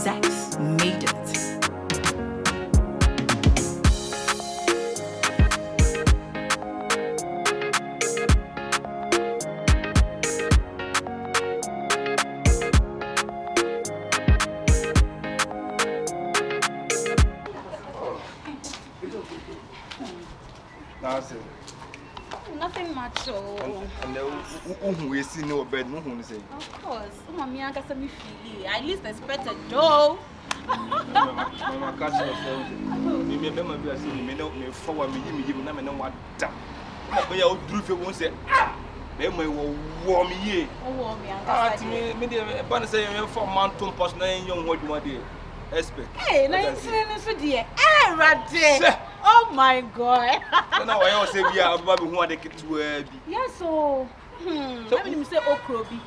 sex made it. Nothing much. And we see no bed, no one say. Of course. Mommy, I got some feel. At least expect a dough. Mama, catch yourself. Maybe I see me, me forward me, you never know what. But you drew for one say, then my warm ye. Oh, warm me. Ah, me, but say, for mountain post 9 young what you want to expect. Hey, 9 for dear. Eh, Radde. Oh my God. Now I also say, we are about who want to get to be. Yes, so. Let me say, oh, Krobi.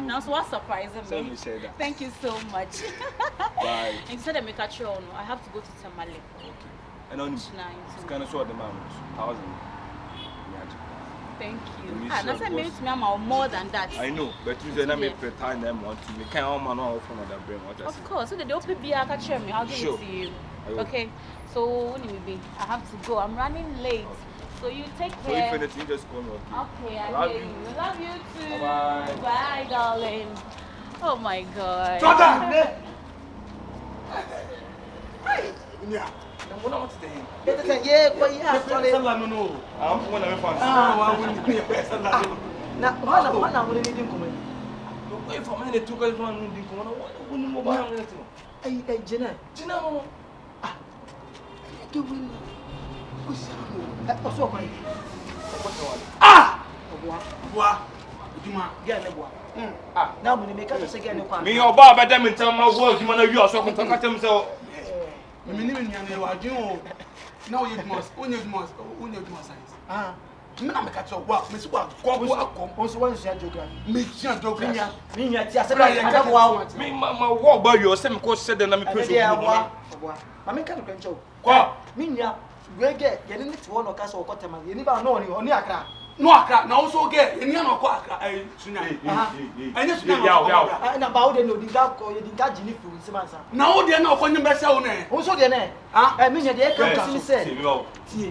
Now, so what surprising me? Thank you so much. Bye. Instead of make a show, I have to go to Tamale. Okay. And on it's kind of sort of the man. Thank you. And as I made me more than that. I know, but you said I made per time them want to make kind of man off from other brain. Of course, so the open beer I can share me. I'll give it to you. Okay. So when will be? I have to go. I'm running late. So you take care. So if you just call me. Okay, I hear you. Love you too. Bye. Bye, darling. Oh my God. Jordon! Yeah. I'm going to stay. Yeah, sorry. I'm going to find. Ah, now, what are we doing? If I'm in a 2 guys, one wouldn't go back. Hey, Gynel. Gynel. Ah! Bois. Duma, get a bois. Now, when you make us again, me or Bob, I damn it, tell my work, you want to use so I can talk to himself. Now you must science. Ah, I'm a catch up. What, Miss Walk, also one geography. Miss geography. Me, I don't want me, my walk by your same course said that I'm a person. I'm a kind of control. What? Minya, we get getting it to one or castle or Cotterman. You never know only Accra. No Accra, now also get in Yama Quack. I just know about the dark or the Gajini food. Now they're not on the best owner. Also, the name. I mean, they come to say,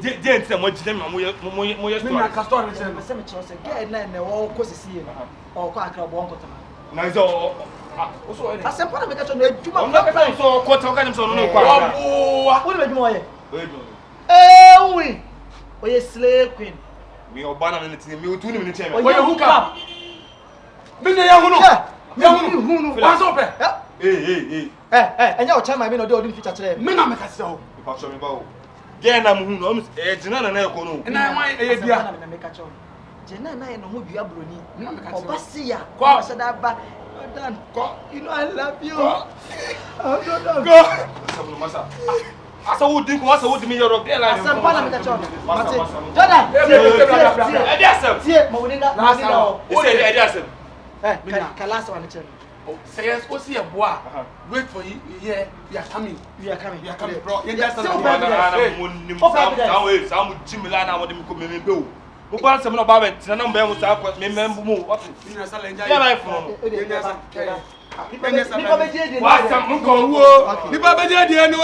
Didn't say much them, more Castor, cemetery, get and all courses here or Quacker, one Cotterman. Nice all. I said, what am I catching? I'm not so quite so no. What do you want? Oh, we are slave queen. Me or banana in the me 2 minutes. Oh, you hook up. Been the young what's up? Hey. And your time I mean, I don't feature today. Me, I'm a castle. If I show me about again, I'm who Gynel and I go. And I want a dear. Gynel and I know who you are, Bruni. Oh, Basia. Go, said that back. You know, I love you. Go. I saw what would me your girl. I said, say yes, what's here, boy? Wait for you. Yeah, we are coming. Bro. Some Jimila, I want to come in bill. Who wants some about it? And I'm going to remember more. What is your life from? What's some go? The Baba did no.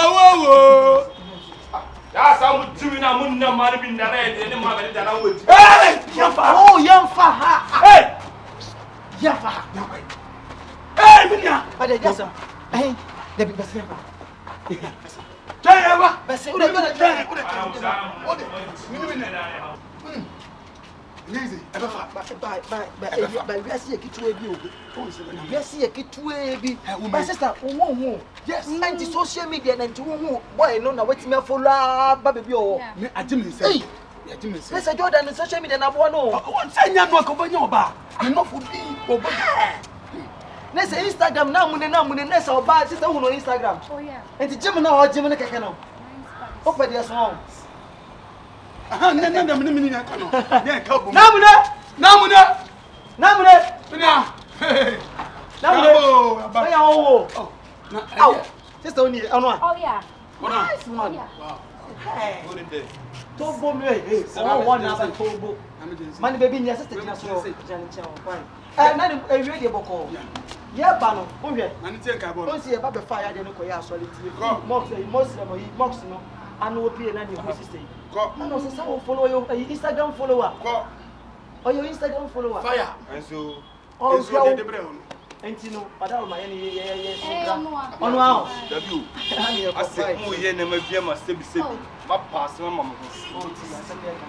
That's how much you know. I'm not being the red and mother that I would. Hey, oh, young Faha. Hey, Yafa. Hey, Minya. But I guess, hey, the big best. Try ever. But say, we're going to try. Easy. But we are see a kid to a view. We are see a kid to a be. My sister, yes, 90 social media and to whom boy, no, what's me for la baby. I didn't say, let's say Jordon and social media. And I want to one sign your work over your bar. I'm not for me. Let's say Instagram now, Nessa or bad sister on Instagram. Oh, yeah. And the Gemini or Gemini Cano. Open your song. Just only oh yeah. Nice one. Wow. Hey. Tobo me. Oh, one other Tobo. Money baby, yes, sister. Fine. And then a radio call. Yeah, Bano, okay. And it's a carbon. Don't see about the fire, then go ya solid. Most no, I know P and any system. And also some follow your Instagram follower. Or your Instagram follower. Fire. And so, also the brown. And you know, but I on wow. W. I said, oh, yeah, never be a must be said. My pass, my mama.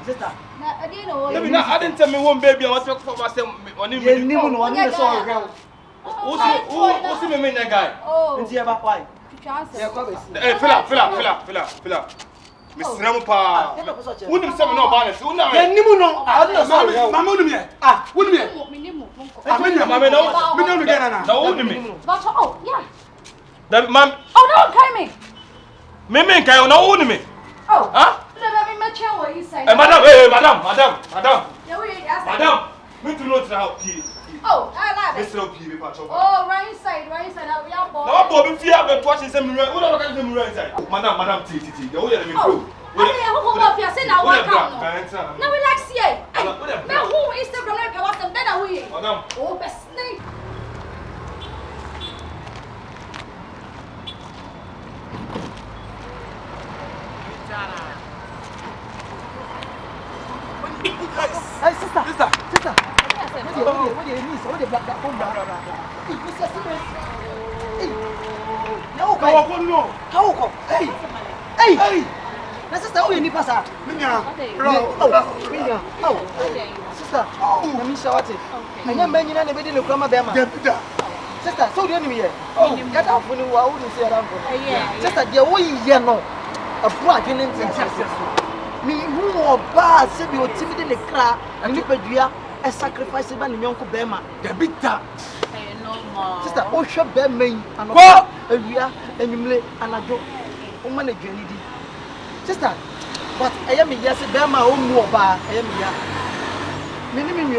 Sister, I didn't tell me one baby. I was talking for myself on him. you knew one year so. Who's the main guy? Oh, And see about why. Hey, Fila. Mr. Rampa. Wouldn't say no balance. Who know? Nimuno, I'm not sorry. Mamma, wouldn't you? I'm again. No, me. but oh, yeah. That man. Oh, no, Kaimi. Mimi, can you know me? Oh, huh? Let me match what you say. Madam, madam. Me to know how. Oh, I like it. Oh, right inside. We are born. No, Bobby, fear me watching some mirror. What are you doing inside? Madam, T. You are me. Oh, I mean, who now? What come? Now we like see. Now who Instagram like what's the better way? Madam. Oh, best name. Hey, sister. What do you mean? What the black phone? Hey. Sister, how you need pasa? Sister, let me show it. I am many and everything to come at Sister, so the enemy here. Get out for you. I wouldn't say around for Sister, the way you know a black in me who or bad said you timid in the car and you could a sacrifice by the young Bema. The bitter. Sister, oh, shop bear main and what? And we are and you lay and I don't manage any. Sister, but I am yes, Bema, oh, more bar. I am here. Minimum,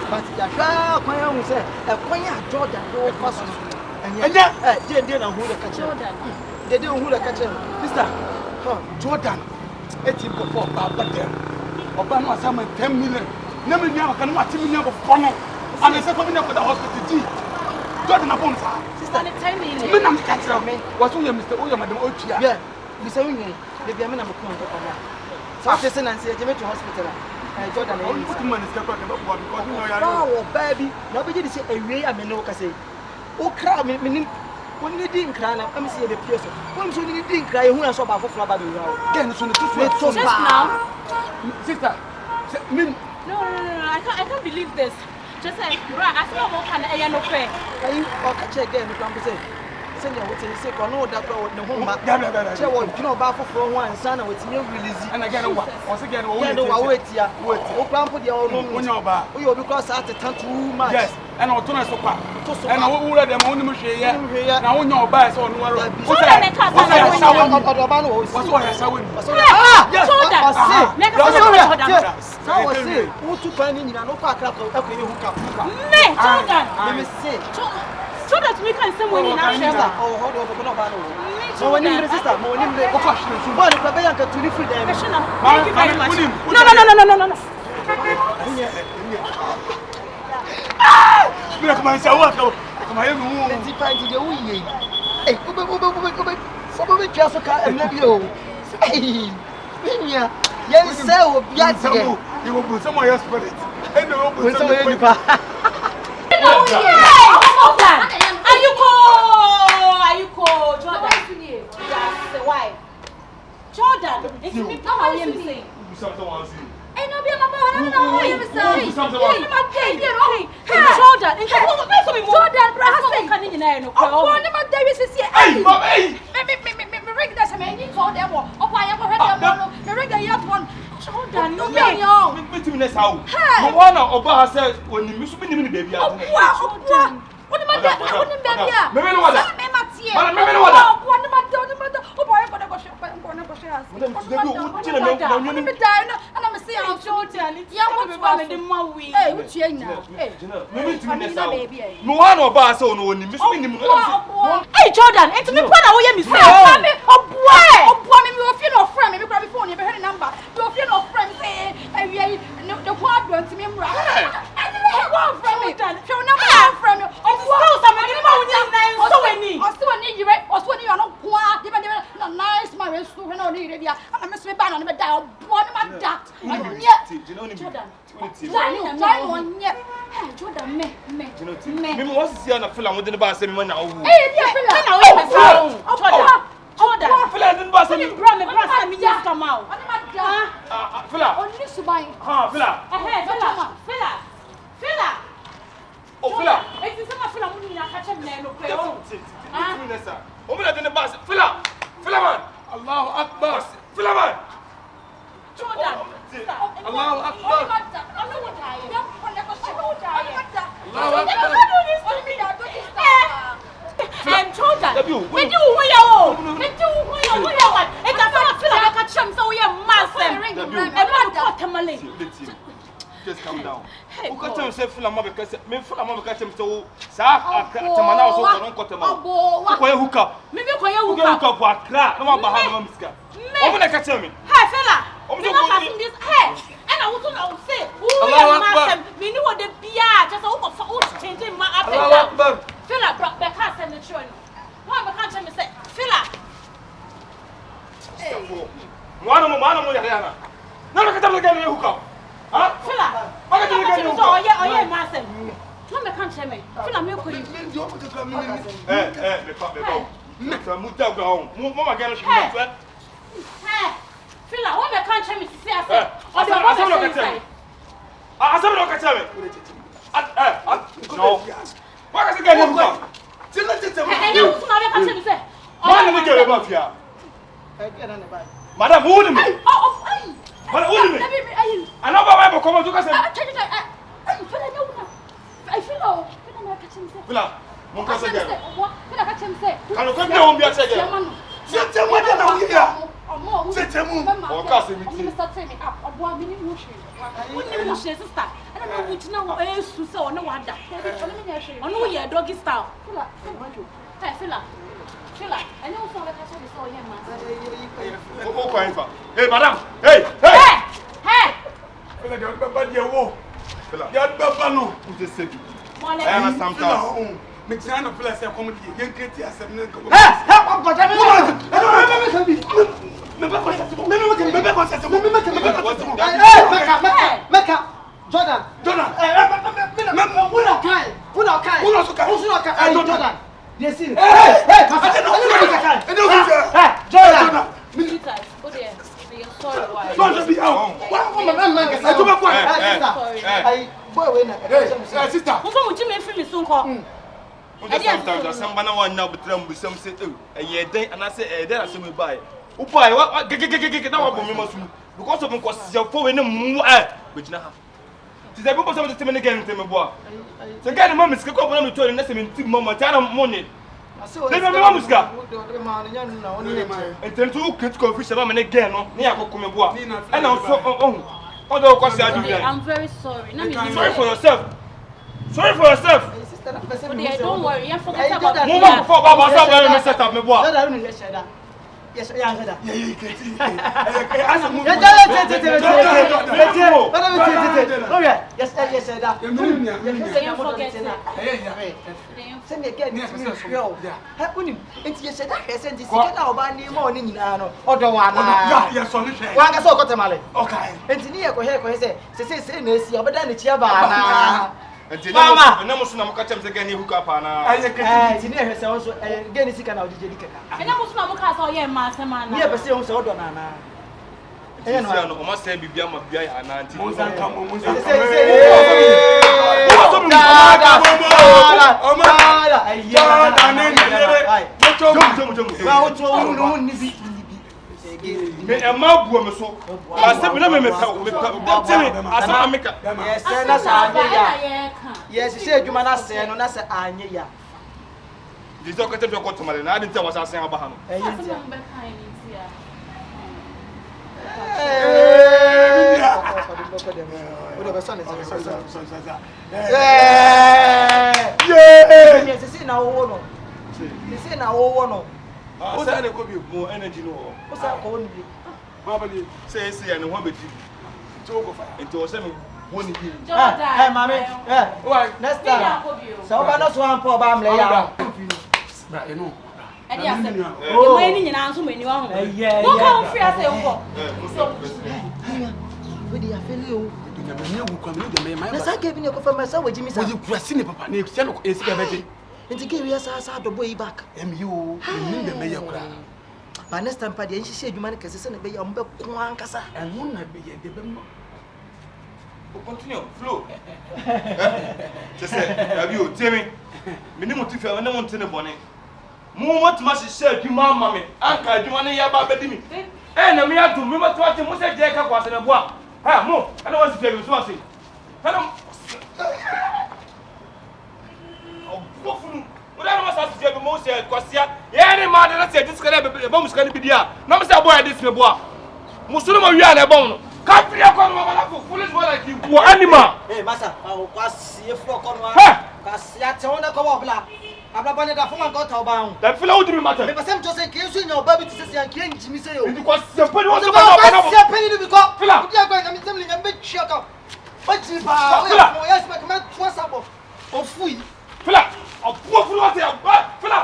but Yasha, my own say, a quiet Jordan, no person. And yet, they didn't hold a catcher. They didn't hold a catcher. Sister, Jordan. 80 before Baba there. Obama some 10 million. Never knew I can watch him of fun. And I said, coming up with the hospital. Jordan upon sister, 10 million. Men am catcher me. What's your Mr. Oya, Madam Ochia? Yeah, Mr. Winnie, the Yaman of a point. So I said, and said, you went to hospital. Jordan, I only put money step because you know, baby. Nobody say a way I may know. I say, oh, crap, meaning. When you didn't cry, let me see the person. When you didn't cry, who I saw about flower, then it's on the just now. Sister, no, I can't believe this. Just like, right, I feel more can I no fair. You catch again, you can say, send your what's say, no, that no home. You know about for one son with new release. And again, once again, wait here. Wait, put your own when you're back. We will because at the time too much. Yes. And I'll turn us apart. And I will let them only machine here. Now, when you're back on one, what's what I saw? Who to find in no park up? Okay, you hook up. Let me see. So that we can say when you are sister. Oh, hold on, so when you sister, when you make a question, you want to be able to live with them. Thank you very much. No. Look, my son, what? Come here, let's find the way. Hey, somebody just and let you. Hey, yes, sir, yes, you will put someone else for it. And the open Are you cold? Jordan. Yes, the wife. Jordan, it's me. How are you saying? Hey, no, be a mama. I don't know how you say. Hey, my baby, Jordan, Jordan, brother, can you know? Oh, one of my Davis is here. Hey, mommy. Me ring this. I mean, you told them what? Oh, I ever heard them. Me ring the young one. Jordan, no, me. Me to me how. No one of us said when you miss me, baby. Jordan. What am I doing? What am I doing? Maybe no one. Hey, Jordan, it's me. What are you saying? Oh, boy, me. You feel no friend. Me grab your phone. You be heard number. You feel no friend. Say, the quad wants me. One friend. Show number one friend. Oh, so when on the area. I'm a small banana, but I want my duck. Jordan, me what's see on a film with the bus and when now. Hey, Jordan, Fila didn't bus any bro, me brother, me just come out. Fila. Only to buy. Fila. Fila. Oh, Fila. It's the same Fila money I catch him there, no play. Omina didn't bus. Fila. Filaman. Allahu Akbar. Filaman. Jordan. Allahu Akbar. Jordan. We do just calm down. Who can tell yourself Filaman because me Filaman because him so sa tamana so don't cut him out. Who hook up? Maybe hook up for Accra. No ba ha no miska. Omina ka tell me. Hey fella. This hey. And I was going to say, we knew what the beer just over changing my appetite. Filla brought back us and the children. Why can't you say, Filla? One of Diana. Now look at them again, hook up. Huh? Filla, I got to get you. Oh, yeah, master. Come and can't me. Filla, milk you. Filla, what me can't me to say? Or the one say. I said, look at me. No. Why does it get you? Madam, who me? Madam, who me? I know why I come to us. I feel Filla, mon cas again. What? Filla, catch him say. Can you come down here again? C'est moi qui t'en hier. C'est moi. On casse le métier. Sister. I don't know which now is so no wonder. I know you're doggy style. Hey, Filla. I know so that I saw him. Hey, madam. Hey. Fila de baba de wo. Fila. De baba no. Who just said it? I am sometimes. Me trying to feel say come here. Yen kreti asem na come. Jordan. Jordan. Yes, Jordan. Sometimes somebody want now betray me some say a year day and I say there are some buy. Upai what now me must because of because your phone no but now is there people some to me again to me boy. So get the mom is come on me to na say me mama tell money. Let me mama muska. And then to create confusion about me again no. Me akoko me boy. And also I'm very sorry. Sorry for yourself. Sorry for yourself. Don't worry, I forget about Move before Baba set up me boy. Yes, Mama, and I'm not catching the game hook up and I near also again is can out the Jellica. And I was not cast all year, Master Man. Yeah, but still so done. And I must say, be my beer and auntie. Me a mob woman so. I said, let me make up. Yes, yes, she said, you man, say, and I said, I this doctor to go to Malina. I didn't tell what I was saying about him. What's that? Could be more energy. No, what's that called? Probably say, and one bit into 7 1 year. Hey, mommy, why? Next time, so I'm not one poor bam layer. Ade ase. Oh, my ni nyina nso mani wa ho. Mo ka free ase wo. So, we dey afeli o. Na me wu kwa me de me mai. Na sa ke bi ne ko fa ma sa waji mi sa. Wo kura sini papa na esia no esika beti. Nti ke wi sa dobo yi back. Yo, me de me ya kura. Ba next time pa de nhihye adwuma ne kese se ne be ya mo be ko ankasa. Enu na be ye de be mo. Continue, flow. Just say, have you, Timmy? Minimum to feel, no one to the bonnet. More much is said, you mamma, Uncle, you want to hear about Bedimi. And I have to remember to watch him, say Jacob was in a bois. Ha, more, I don't want to tell you something. Hello. Oh, what I must have to tell you most, Cossia. Any man that said this can be bombs can be there. No, Mr. Boy, this bois. Musulman, you are a bone. Can't be a foolish one like you, poor animal. Hey, Massa, I will pass you for Conwa. Cassia, I want to go up. I'm not going to go to bound. That fellow didn't matter. If I send Joseph Kills in your baby to say, I can't Jimmy say, because the penny was about penny to be caught. We are going to be a big shock. But yes, my command was up of free.